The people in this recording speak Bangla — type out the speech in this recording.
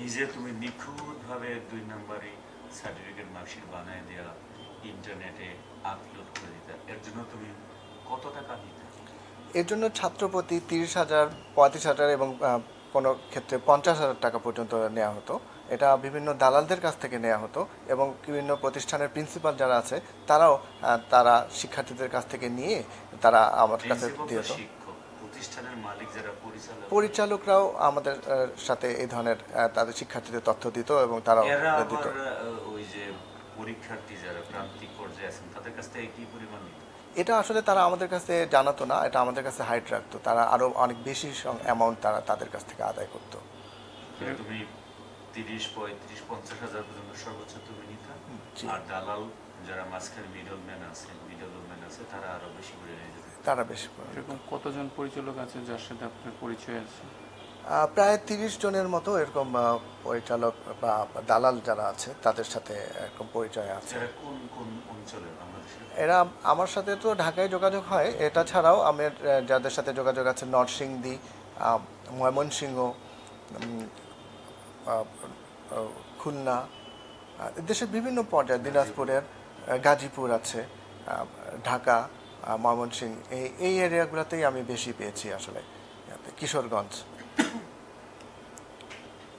এই যে তুমি নিখুঁতভাবে ২ নম্বরই সার্টিফিকেট মার্কশিট বানায় দেওয়া ইন্টারনেটে আপলোড করে দিতা, এর জন্য তুমি কত টাকা নিতে? এর জন্য ছাত্রপ্রতি ৩০,০০০, ৩৫,০০০ এবং কোনো ক্ষেত্রে ৫০,০০০ টাকা পর্যন্ত নেওয়া হতো। এটা বিভিন্ন দালালদের কাছ থেকে নেওয়া হতো এবং বিভিন্ন প্রতিষ্ঠানের প্রিন্সিপাল যারা আছে তারাও তারা শিক্ষার্থীদের কাছ থেকে নিয়ে তারা আমার কাছে প্রিন্সিপাল তো দিয়ে হতো। শিক্ষক, প্রতিষ্ঠানের মালিক যারা পরিচালক, পরিচালকরাও আমাদের সাথে এই ধরনের তাদের শিক্ষার্থীদের তথ্য দিত এবং তারাও এরা দিত। আবার ওই যে পরীক্ষার্থী যারা প্রান্তিক পর্যায়ে আছেন তাদের কাছ থেকে কি পরিমাণ নিত? এটা আসলে তারা আমাদের কাছে জানাতো না, এটা আমাদের কাছে হাইড রাখতো। তারা আরও অনেক বেশি অ্যামাউন্ট তারা তাদের কাছ থেকে আদায় করতো। তুমি ৩০, ৩৫, ৫০,০০০ পর্যন্ত সর্বোচ্চ তুমি নিতা, জি, আর দালাল যারা মাঝখানে মিডল ম্যান আছে তারা আরো বেশি করে নিয়ে যেত। তারা বেশি করে নিত। এরকম কতজন পরিচালক আছে যার সাথে আপনার পরিচয় আছে? প্রায় ৩০ জনের মতো এরকম পরিচালক বা দালাল যারা আছে তাদের সাথে এরকম পরিচয় আছে। এরা কোন কোন অঞ্চলে বাংলাদেশের? এরা আমার সাথে তো ঢাকায় যোগাযোগ হয়, এটা ছাড়াও আমার যাদের সাথে যোগাযোগ আছে নরসিংদী, ময়মনসিংহ, উম, আহ, আহ, খুলনা, দেশের বিভিন্ন পর্যায়ে, দিনাজপুরের, গাজীপুর আছে, ঢাকা, ময়মনসিংহ, এই এরিয়াগুলোতেই আমি বেশি পেয়েছি আসলে, কিশোরগঞ্জ।